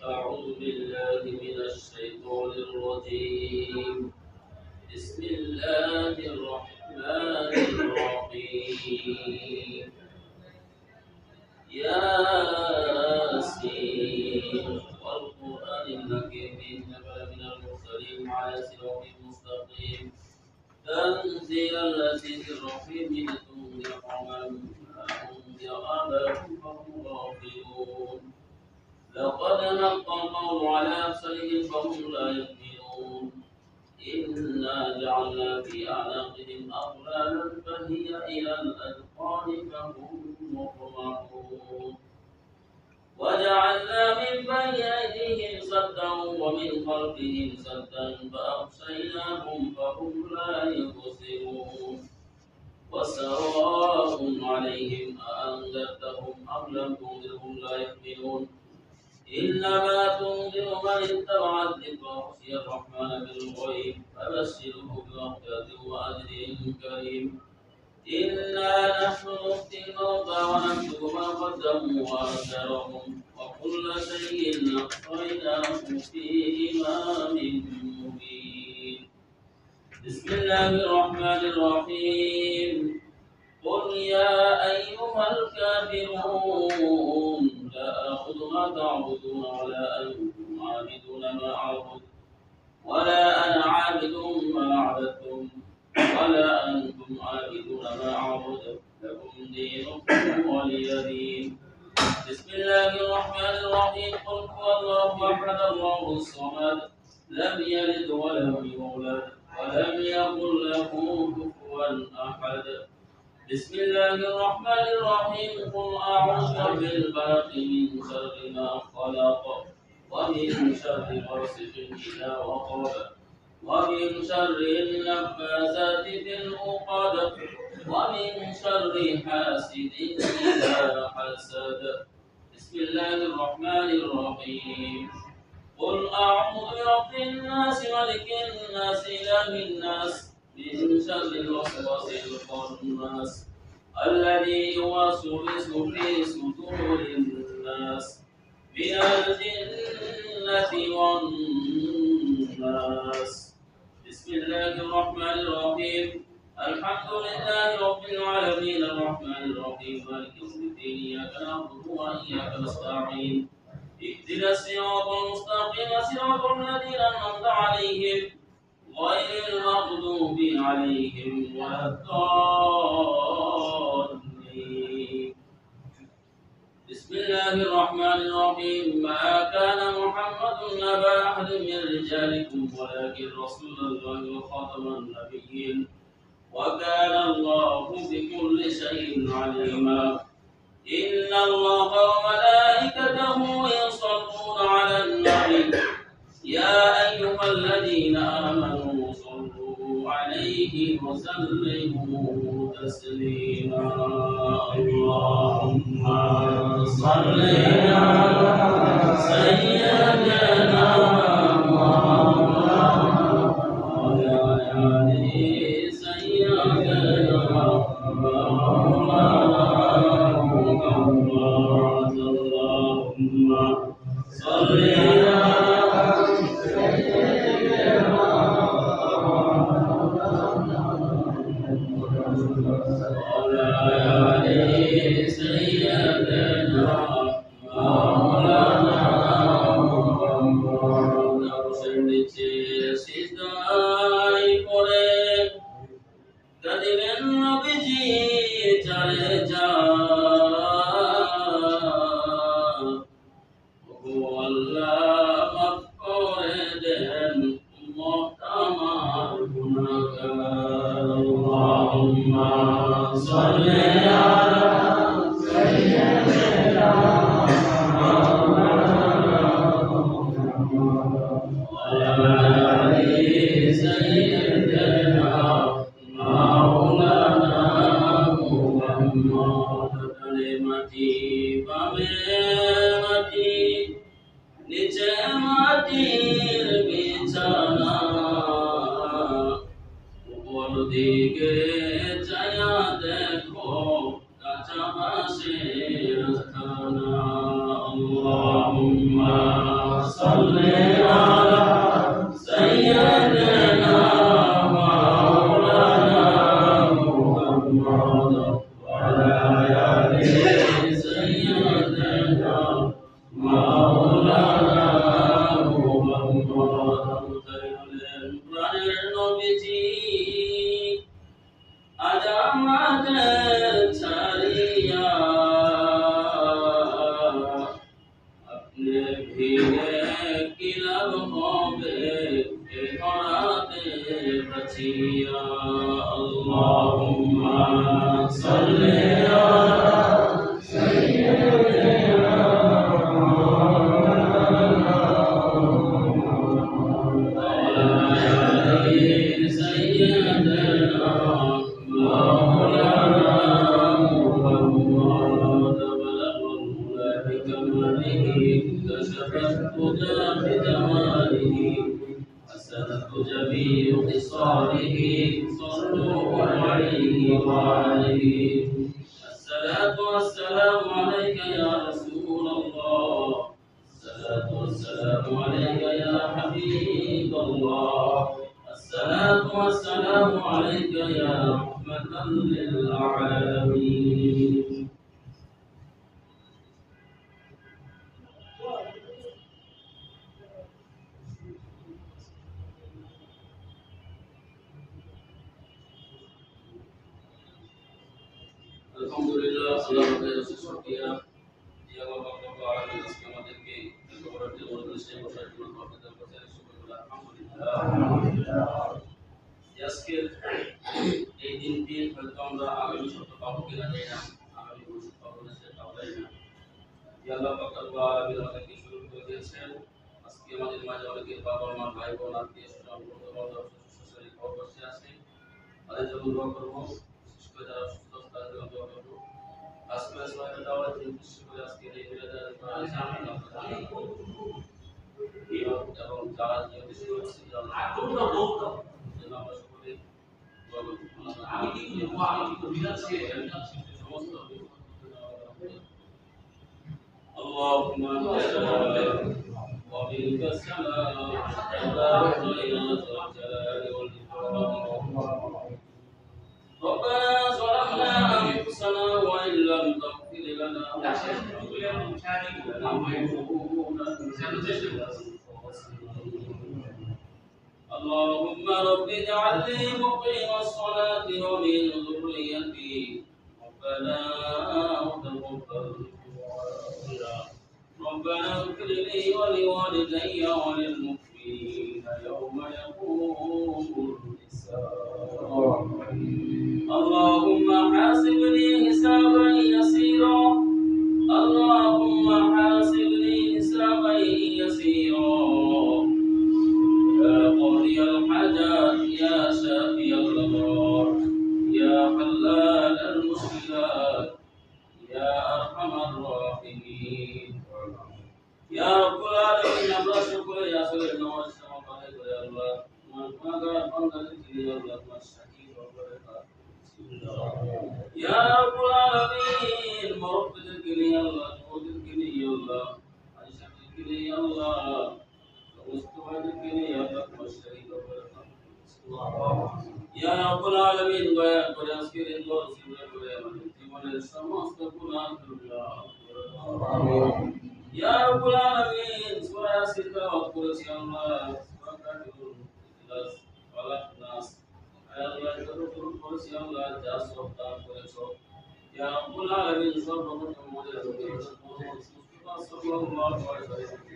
أعوذ بالله من الشيطان الرجيم. بسم الله الرحمن الرحيم. ياسين والقرآن الحكيم إنك لمن المرسلين على صراط مستقيم. تنزيل العزيز الرحيم لتنذر قوما ما أنذر آباؤهم فهم غافلون. لقد حق القول على أكثرهم فهم لا يؤمنون. إنا جعلنا في أعناقهم أغلالا فهي إلى الأذقان فهم مقمحون. وجعلنا من بين أيديهم سدا ومن خلفهم سدا فأغشيناهم فهم لا يبصرون. وسواء عليهم أأنذرتهم أم لم تنذرهم لا يؤمنون. إنما تنذر من اتبع الذكر وخشي الرحمن بالغيب فبشره بمغفرة وأجر كريم. إنا نحن نحيي الموتى ونكتب ما قدموا وآثارهم وكل شيء أحصيناه في إمام مبين. بسم الله الرحمن الرحيم. قل يا أيها الكافرون لا أعبد ما تعبدون ولا أنتم عابدون ما أعبد ولا أنا عابد ما عبدتم ولا أنتم عابدون ما أعبد لكم دينكم ولي دين. بسم الله الرحمن الرحيم. قل هو الله أحد الله الصمد لم يلد ولم يولد ولم يكن له كفوا أحد. بسم الله الرحمن الرحيم. قل أعوذ بالفلق من شر ما خلق ومن شر غاسق إذا وقب ومن شر النفاثات في العقد ومن شر حاسد إذا حسد. بسم الله الرحمن الرحيم. قل أعوذ برب الناس ملك الناس إله الناس من شر الوسواس الخناس الذي يوسوس في صدور الناس من الجنة والناس. بسم الله الرحمن الرحيم. الحمد لله رب العالمين الرحمن الرحيم مالك يوم الدين إياك نعبد وإياك نستعين اهدنا الصراط المستقيم صراط الذين أنعمت عليهم غير المغضوب عليهم ولا الضالين. بسم الله الرحمن الرحيم. ما كان محمد أبا أحد من رجالكم ولكن رسول الله وخاتم النبيين وكان الله بكل شيء عليما. إن الله وملائكته يصلون على النبي يا أيها الذين آمنوا صلوا عليه وسلموا تسليما. اللهم صل على سيدنا محمد وعلى آل سيدنا محمد. اللهم صل على দিকে চায়া দেখো কাছাকাছি আস্তানা। আল্লাহুম্মা صل على سيدنا مولانا محمد وعلى آل سيدنا مولانا محمد প্রাণের নবীজি আজ আমাদের ছাড়িয়া আপনি ভিড়ে কি লাভ হবে এ ধরাতে বাঁচিয়া আল্লাহুম্মা সাল্লি আলা সাইয়্যিদিনা جميع خصاله صلوا عليه وعليه الصلاة والسلام عليك يا رسول الله الصلاة والسلام عليك يا حبيب الله الصلاة والسلام عليك يا رحمة للعالمين আলহামদুলিল্লাহ সালামু আলাইহি শুকরিয়া ইয়া আল্লাহ রাব্বুল আলামিন আজকে আমাদেরকে এত বড় একটি অনুষ্ঠানে বসার জন্য তৌফিক দান করেছেন শুকরিয়া আলহামদুলিল্লাহ আজকে এই দিনটি হয়তো আমরা আগামী সপ্তাহ পাবো কিনা জানি না আগামী ভবিষ্যৎ পাবো না সেটাও জানি না ইয়া আল্লাহ রাব্বুল আলামিন আমাদেরকে সুযোগ করে দিয়েছেন আজকে আমাদের মাঝে অনেকের বাবা মা ভাই বোন আত্মীয় স্বজন বন্ধু বান্ধব শ্বশুর ঘর বসে আছে তাদের জন্য দোয়া করবো বিশেষ করে যারা অসুস্থ তাদের জন্য দোয়া করবো আজকে সবাইকে দাওয়াত দিয়ে বিশেষ করে আজকে এই বিরাদার জামিন এবং যারা নিয়মিত করছে আমরা সকলে আমি কি বিরাজকে সমস্ত اللهم ومنك السلام تبارك يا ذا الجلال والإكرام ربنا ظلمنا أنفسنا وإن لم تغفر لنا اللهم رب اجعلني مقيم الصلاة ومن ذريتي ربنا وتقبل ربنا اغفر لي ولوالدي وللمؤمنين يوم يقوم الحساب اللهم حاسبني حسابا يسيرا اللهم حاسبني حسابا يسيرا يا قاضي الحاجات يا شافي الأمراض يا حلال المشكلات يا أرحم الراحمين يا رب العالمين আমরা সকলে আসলে নামাজ সমাপন করে আল্লাহ তোমার গুনাহগার বান্দাদেরকে নিয়ে আল্লাহ তোমার শাকির রহমতের ইয়া রব্বুল আলামিন মুরব্বিদেরকে নিয়ে আল্লাহ ওদেরকে নিয়ে আল্লাহ আয়েশাদেরকে নিয়ে আল্লাহ সমস্ত ভাইদেরকে নিয়ে আল্লাহ তোমার শাকির রহমতের ইয়া রব্বুল আলামিন দয়া করে আজকের এই দোয়া সিমরা করে আমাদের জীবনের সমস্ত গুনাহ আল্লাহ ইয়া রব্বুল আলামিন সূরা ইয়াসিন তেলাওয়াত করেছি আমরা সূরা কাফিরুন ইখলাস ফালাক নাস আল্লাহ যতটুকু করেছি আল্লাহ যা সব দান করেছো ইয়া রব্বুল আলামিন সর্বপ্রথম আমাদের মুস্তাফা সাল্লাল্লাহু আলাইহি ওয়াসাল্লাম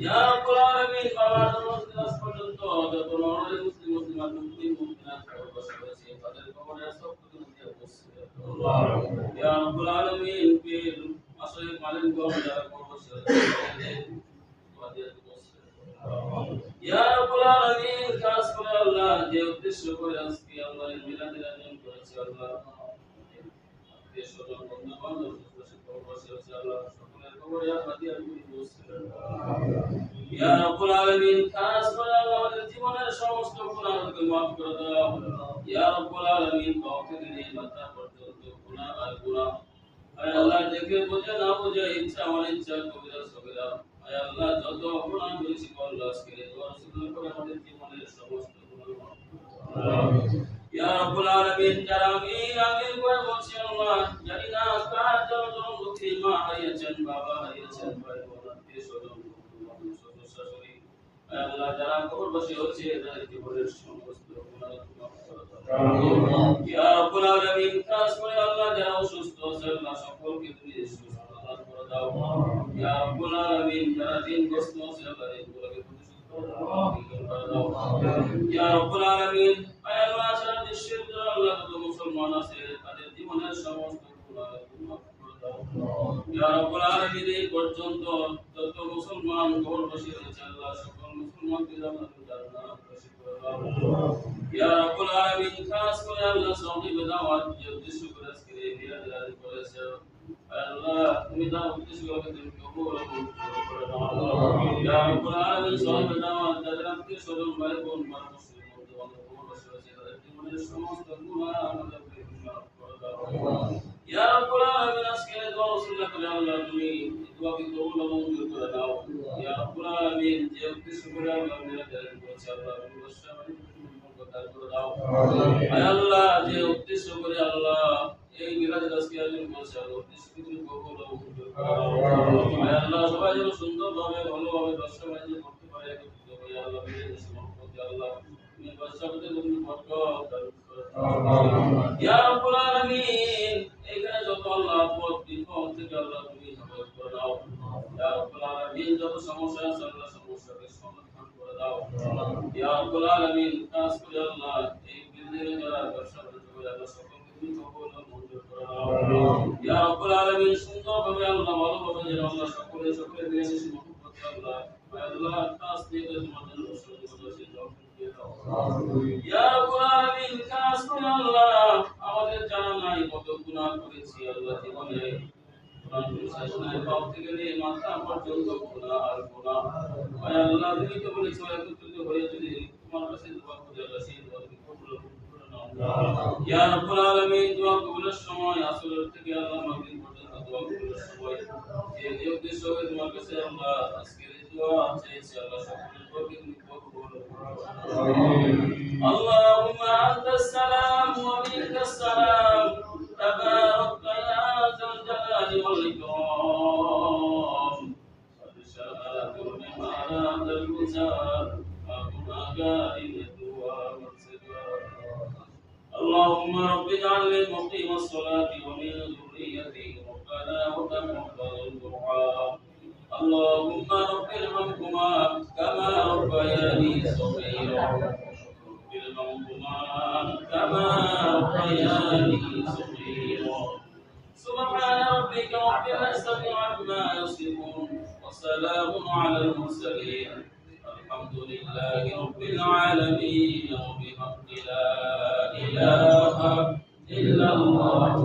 ইয়া রব্বুল আলামিন বাবার ক্লাস পর্যন্ত যত নরনারী মুসলিম মুসলিমাত মুসলিম মুসলিমাত বসে রয়েছে তাদের কবরে সব কিছু দিয়ে বসে আল্লাহ ইয়া রব্বুল আলামিন পীর আসলে মালিক গো যারা বসে ইয়া রব্বুল আলামিন কাজ করে আল্লাহ যে উদ্দেশ্য করে আজকে আল্লাহ এই মিলাদের আয়োজন করেছে আল্লাহ আত্মীয় স্বজন বন্ধু বান্ধব বসে আছে আল্লাহ সকলের কবরে হাদিয়া করে বসে ইয়া রব্বুল আলামিন কাজ করে আল্লাহ আমাদের জীবনের সমস্ত গুনাহকে মাফ করে দাও ইয়া রব্বুল আলামিন তৌফিক দিয়ে মাথা পর্যন্ত গুনাহ আর গুনাহ আয় আল্লাহ দেখে বুঝে না বুঝে ইচ্ছা আমার ইচ্ছা কবিরা সবিরা দাও। আয় আল্লাহ যত গুনাহ করেছি আল্লাহ আজকে দোয়া রসুল করে আমাদের জীবনের সমস্ত গুনাহ মাফ করে দাও। ইয়া রাব্বুল আলামিন যারা আমিন আমিন করে বলছি আল্লাহ জানি না কার জন্য দুঃখী মা হারিয়েছেন, বাবা হারিয়েছেন, ভাই বোন আত্মীয় স্বজন বন্ধু শ্বশুর শাশুড়ি, আয় আল্লাহ যারা কবরবাসী হচ্ছে তাদের জীবনের সমস্ত গুনাহ মাফ করে দাও। ইয়া রাব্বুল আলামিন খাস করে আল্লাহ যারা অসুস্থ আছে আল্লাহ সকলকে তুমি সুস্থতা করে দাও। ইয়া রাব্বুল আলামিন যারা ঋণগ্রস্ত আছে আল্লাহ ঋণগুলোকে পরিশোধ করে দাও। ইয়া রাব্বুল আলামিন আয় আল্লাহ সারা বিশ্বের যারা আল্লাহ যত মুসলমান আছে তাদের জীবনের সমস্ত গুনাহ মাফ করে দাও। ইয়া রাব্বুল আলামিন এই পর্যন্ত যত মুসলমান কবরবাসী হয়েছে আল্লাহ সকল মুসলমানকে জান্নাত নসিব করে দাও। ইয়া রাব্বুল আলামিন খাস করে আল্লাহ সাউদি দাওয়াত যে উদ্দেশ্য করে আজকে এই বিরাজ করেছে আল্লাহ তুমি দাও উদ্দেশ্য করে তুমি কবুল করে নাও। ইয়া রাব্বুল আলামিন সাউদি দাওয়াত যাদের আত্মীয় স্বজন ভাই বোন বা মুসলিম বন্ধু বান্ধব কবরবাসী হয়েছে তাদের জীবনের সমস্ত গুনাহ আমাদেরকে মাফ করে দাও। ইয়া রাব্বুল আলামিন আজকে দোয়া রসুল করে আল্লাহ তুমি দোয়াকে কবুল ও মঞ্জুর করে নাও। ইয়া রাব্বুল আলামিন যে উদ্দেশ্য করে আল্লাহ বিরাজ করেছে আল্লাহ তুমি বর্ষাবাণী আয় আল্লাহ যে উদ্দেশ্য করে আল্লাহ এই মিলাদ আজকে আয়োজন করেছে আল্লাহ উদ্দেশ্য তুমি কবুল ও মঞ্জুর করো। আয় আল্লাহ সবাই যেন সুন্দরভাবে ভালোভাবে ব্যবসা বাণিজ্য করতে পারে একত্রিত হয়ে আল্লাহ মিলে মহব্বতে আল্লাহ তুমি ব্যবসাতে তুমি বরকত দান করে দাও। ইয়া রাব্বুল আলামিন এখানে যত আল্লাহ আপদ বিপদ থেকে আল্লাহ তুমি হেফাজত করে দাও। ইয়া রাব্বুল আলামিন যত সমস্যা আছে আল্লাহ সমস্যাকে সমাধান করে দাও। ইয়া রাব্বুল আলামিন খাস করে আল্লাহ এই বিল্ডিং যারা ব্যবসা বাণিজ্য করে আল্লাহ সকলকে তুমি কবুল ও মঞ্জুর করে দাও। ইয়া রাব্বুল আলামিন সুন্দরভাবে আল্লাহ ভালোভাবে যেন আল্লাহ সকলে মিলেমিশে মহব্বতে আল্লাহ আল্লাহ খাস দিয়ে তোমার জন্য দিয়ে দাও। ইয়া রাব্বুল আলামিন খাস করে আল্লাহ আমাদের জানা নাই কত গুনাহ করেছি আল্লাহ জীবনে মাথা পর্যন্ত গুনাহ আর গুনাহ। আয় আল্লাহ তুমি তো বলেছো একত্রিত হয়ে যদি তোমার কাছে দোয়া করি আল্লাহ সেই দোয়া তুমি কবুল করে নাও। ইয়া রাব্বুল আলামিন দোয়া কবুলের সময় আসরের থেকে আল্লাহ মাগরিব পর্যন্ত দোয়া কবুলের সময় এই উদ্দেশ্য হয়ে তোমার কাছে আমরা আজকের এই দোয়া চাইছি আল্লাহ সকলের দোয়াকে তুমি কবুল করো। আল্লাহুম্মা আনতাস সালাম ওয়া মিনকাস সালাম تبارك يا ذا الجلال والإكرام الشهادة لمن هذا الوزار وكما قائمة ومنصبا اللهم رب اجعلني مقيم الصلاة ومن ذريتي ربنا وتقبل الدعاء اللهم رب ارحمهما كما ربياني صغيرا كما ربياني صغيرا سبحان ربك رب العزة عما يصفون وسلام على المرسلين الحمد لله رب العالمين وبحق لا إله إلا الله